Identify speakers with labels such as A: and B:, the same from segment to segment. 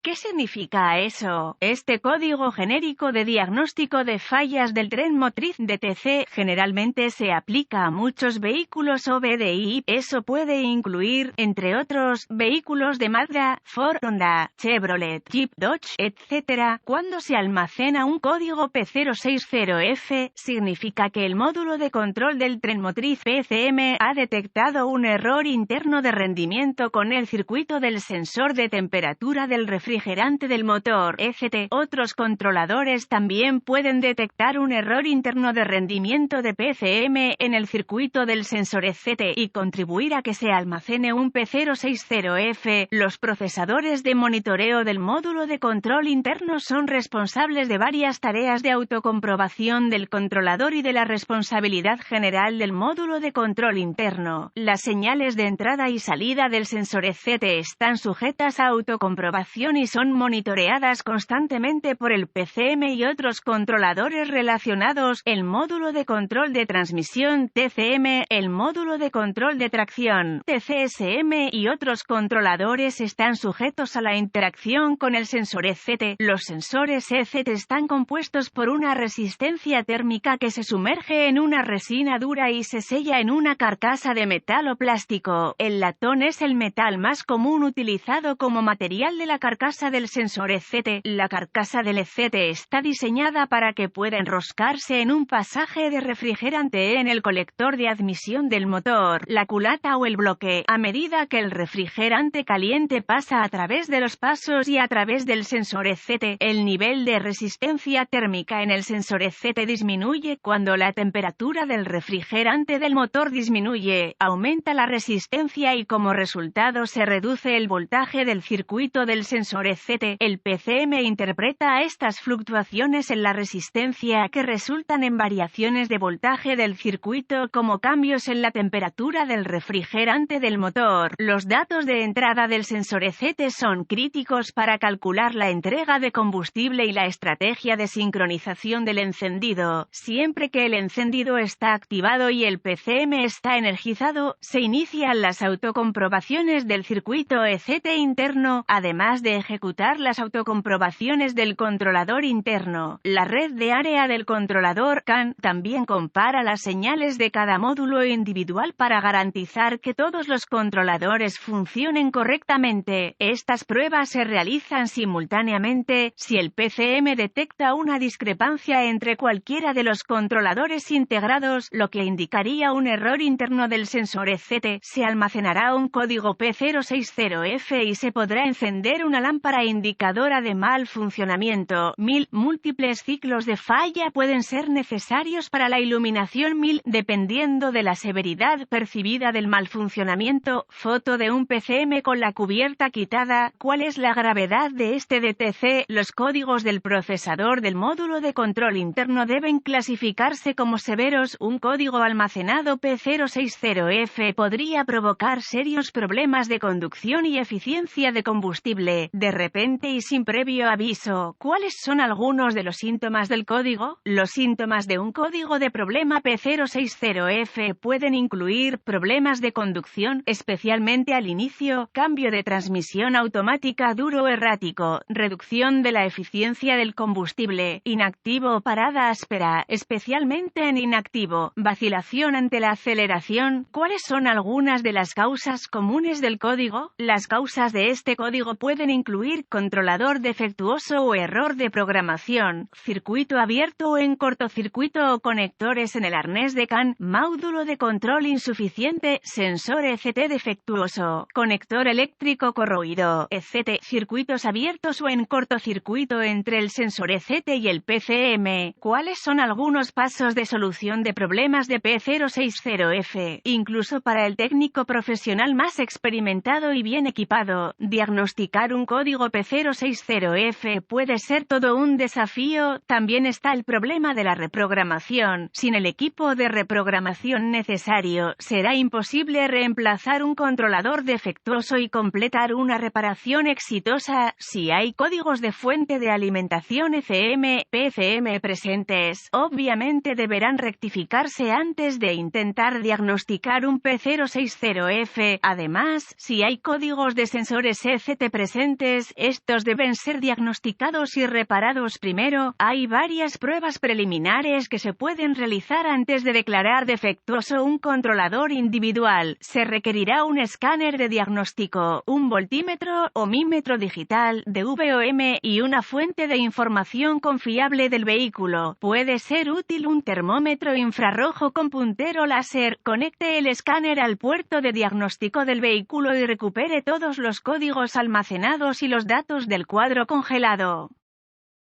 A: ¿Qué significa eso? Este código genérico de diagnóstico de fallas del tren motriz DTC generalmente se aplica a muchos vehículos OBDI. Eso puede incluir, entre otros, vehículos de Mazda, Ford, Honda, Chevrolet, Jeep, Dodge, etc. Cuando se almacena un código P060F, significa que el módulo de control del tren motriz PCM ha detectado un error interno de rendimiento con el circuito del sensor de temperatura del refrigerante del motor ECT. Otros controladores también pueden detectar un error interno de rendimiento de PCM en el circuito del sensor ECT y contribuir a que se almacene un P060F. Los procesadores de monitoreo del módulo de control interno son responsables de varias tareas de autocomprobación del controlador y de la responsabilidad general del módulo de control interno. Las señales de entrada y salida del sensor ECT están sujetas a autocomprobación y son monitoreadas constantemente por el PCM y otros controladores relacionados, el módulo de control de transmisión TCM, el módulo de control de tracción TCSM y otros controladores están sujetos a la interacción con el sensor ECT. Los sensores ECT están compuestos por una resistencia térmica que se sumerge en una resina dura y se sella en una carcasa de metal o plástico. El latón es el metal más común utilizado como material de la carcasa del sensor ECT. La carcasa del ECT está diseñada para que pueda enroscarse en un pasaje de refrigerante en el colector de admisión del motor, la culata o el bloque. A medida que el refrigerante caliente pasa a través de los pasos y a través del sensor ECT, el nivel de resistencia térmica en el sensor ECT disminuye. Cuando la temperatura del refrigerante del motor disminuye, aumenta la resistencia y como resultado se reduce el voltaje del circuito del sensor ECT. El PCM interpreta estas fluctuaciones en la resistencia que resultan en variaciones de voltaje del circuito como cambios en la temperatura del refrigerante del motor. Los datos de entrada del sensor ECT son críticos para calcular la entrega de combustible y la estrategia de sincronización del encendido. Siempre que el encendido está activado y el PCM está energizado, se inician las autocomprobaciones del circuito ECT interno, además de ejecutar las autocomprobaciones del controlador interno. La red de área del controlador CAN también compara las señales de cada módulo individual para garantizar que todos los controladores funcionen correctamente. Estas pruebas se realizan simultáneamente. Si el PCM detecta una discrepancia entre cualquiera de los controladores integrados, lo que indicaría un error interno del sensor ECT, se almacenará un código P060F y se podrá encender una lámpara indicadora de mal funcionamiento. Múltiples ciclos de falla pueden ser necesarios para la iluminación dependiendo de la severidad percibida del mal funcionamiento. Foto de un PCM con la cubierta quitada. ¿Cuál es la gravedad de este DTC? Los códigos del procesador del módulo de control interno deben clasificarse como severos. Un código almacenado P060F podría provocar serios problemas de conducción y eficiencia de combustible, de repente y sin previo aviso. ¿Cuáles son algunos de los síntomas del código? Los síntomas de un código de problema P060F pueden incluir problemas de conducción, especialmente al inicio, cambio de transmisión automática duro o errático, reducción de la eficiencia del combustible, inactivo o parada áspera, especialmente en inactivo, vacilación ante la aceleración. ¿Cuáles son algunas de las causas comunes del código? Las causas de este código pueden incluir controlador defectuoso o error de programación, circuito abierto o en cortocircuito o conectores en el arnés de CAN, módulo de control insuficiente, sensor ECT defectuoso, conector eléctrico corroído, ECT, circuitos abiertos o en cortocircuito entre el sensor ECT y el PCM. ¿Cuáles son algunos pasos de solución de problemas de P060F? Incluso para el técnico profesional más experimentado y bien equipado, diagnosticar un código P060F puede ser todo un desafío. También está el problema de la reprogramación. Sin el equipo de reprogramación necesario, será imposible reemplazar un controlador defectuoso y completar una reparación exitosa. Si hay códigos de fuente de alimentación ECM, PCM presentes, obviamente deberán rectificarse antes de intentar diagnosticar un P060F. Además, si hay códigos de sensores ECT presentes, entonces estos deben ser diagnosticados y reparados primero. Hay varias pruebas preliminares que se pueden realizar antes de declarar defectuoso un controlador individual. Se requerirá un escáner de diagnóstico, un voltímetro, ohmímetro digital, DVOM, y una fuente de información confiable del vehículo. Puede ser útil un termómetro infrarrojo con puntero láser. Conecte el escáner al puerto de diagnóstico del vehículo y recupere todos los códigos almacenados y los datos del cuadro congelado.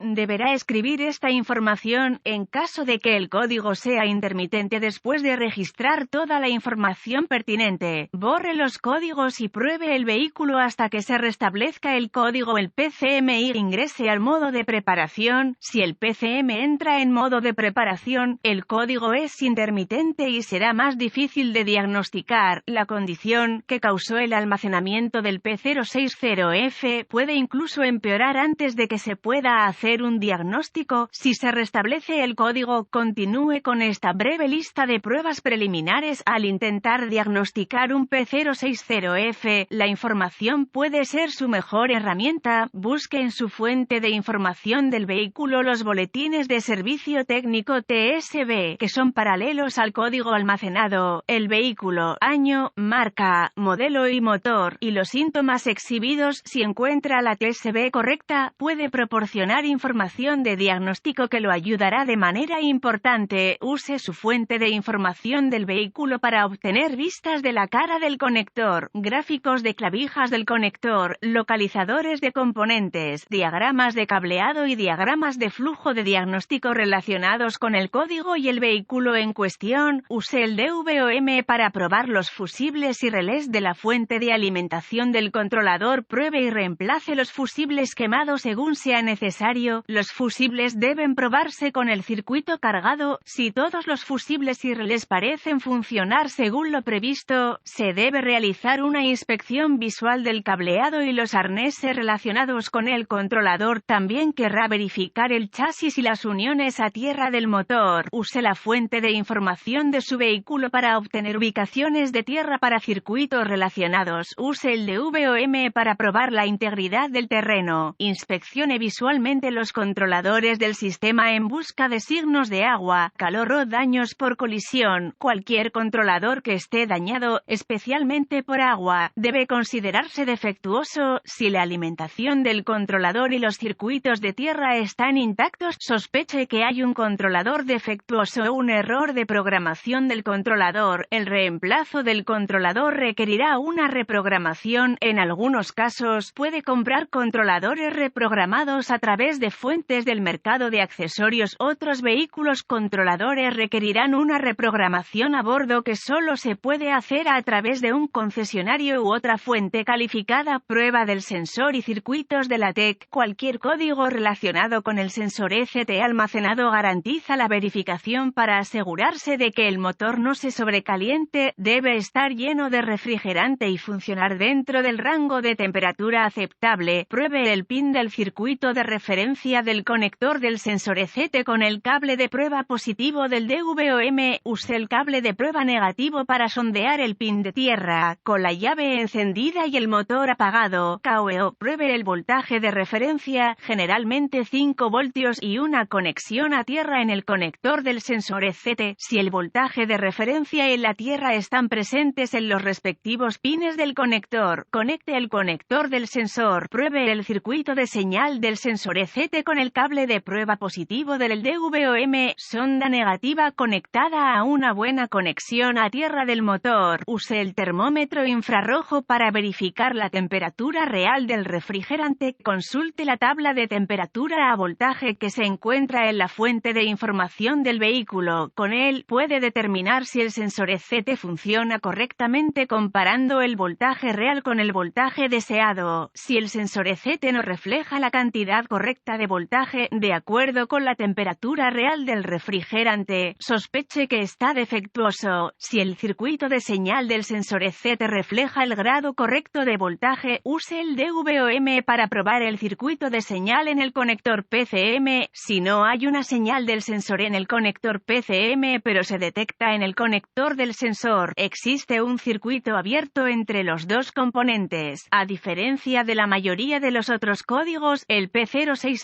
A: Deberá escribir esta información en caso de que el código sea intermitente después de registrar toda la información pertinente. Borre los códigos y pruebe el vehículo hasta que se restablezca el código. El PCM ingrese al modo de preparación. Si el PCM entra en modo de preparación, el código es intermitente y será más difícil de diagnosticar. La condición que causó el almacenamiento del P060F puede incluso empeorar antes de que se pueda hacer un diagnóstico. Si se restablece el código, continúe con esta breve lista de pruebas preliminares. Al intentar diagnosticar un P060F, la información puede ser su mejor herramienta. Busque en su fuente de información del vehículo los boletines de servicio técnico TSB, que son paralelos al código almacenado, el vehículo, año, marca, modelo y motor, y los síntomas exhibidos. Si encuentra la TSB correcta, puede proporcionar información de diagnóstico que lo ayudará de manera importante. Use su fuente de información del vehículo para obtener vistas de la cara del conector, gráficos de clavijas del conector, localizadores de componentes, diagramas de cableado y diagramas de flujo de diagnóstico relacionados con el código y el vehículo en cuestión. Use el DVOM para probar los fusibles y relés de la fuente de alimentación del controlador. Pruebe y reemplace los fusibles quemados según sea necesario. Los fusibles deben probarse con el circuito cargado. Si todos los fusibles y relés parecen funcionar según lo previsto, se debe realizar una inspección visual del cableado y los arneses relacionados con el controlador. También querrá verificar el chasis y las uniones a tierra del motor. Use la fuente de información de su vehículo para obtener ubicaciones de tierra para circuitos relacionados. Use el DVOM para probar la integridad del terreno. Inspeccione visualmente los controladores del sistema en busca de signos de agua, calor o daños por colisión. Cualquier controlador que esté dañado, especialmente por agua, debe considerarse defectuoso. Si la alimentación del controlador y los circuitos de tierra están intactos, sospeche que hay un controlador defectuoso o un error de programación del controlador. El reemplazo del controlador requerirá una reprogramación. En algunos casos, puede comprar controladores reprogramados a través de fuentes del mercado de accesorios. Otros vehículos controladores requerirán una reprogramación a bordo que solo se puede hacer a través de un concesionario u otra fuente calificada. Prueba del sensor y circuitos de la TEC. Cualquier código relacionado con el sensor ECT almacenado garantiza la verificación para asegurarse de que el motor no se sobrecaliente. Debe estar lleno de refrigerante y funcionar dentro del rango de temperatura aceptable. Pruebe el pin del circuito de referencia del conector del sensor ECT con el cable de prueba positivo del DVOM. Use el cable de prueba negativo para sondear el pin de tierra. Con la llave encendida y el motor apagado, KO. Pruebe el voltaje de referencia, generalmente 5 voltios, y una conexión a tierra en el conector del sensor ECT. Si el voltaje de referencia y la tierra están presentes en los respectivos pines del conector, conecte el conector del sensor. Pruebe el circuito de señal del sensor ECT con el cable de prueba positivo del DVOM. Sonda negativa conectada a una buena conexión a tierra del motor. Use el termómetro infrarrojo para verificar la temperatura real del refrigerante. Consulte la tabla de temperatura a voltaje que se encuentra en la fuente de información del vehículo. Con él, puede determinar si el sensor ECT funciona correctamente comparando el voltaje real con el voltaje deseado. Si el sensor ECT no refleja la cantidad correcta correcta de voltaje, de acuerdo con la temperatura real del refrigerante. Sospeche que está defectuoso. Si el circuito de señal del sensor ECT refleja el grado correcto de voltaje, use el DVOM para probar el circuito de señal en el conector PCM. Si no hay una señal del sensor en el conector PCM pero se detecta en el conector del sensor, existe un circuito abierto entre los dos componentes. A diferencia de la mayoría de los otros códigos, el P060F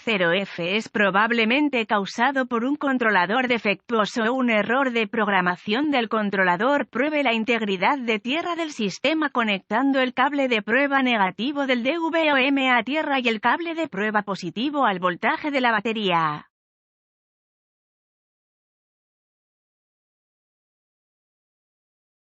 A: es probablemente causado por un controlador defectuoso o un error de programación del controlador. Pruebe la integridad de tierra del sistema conectando el cable de prueba negativo del DVOM a tierra y el cable de prueba positivo al voltaje de la batería.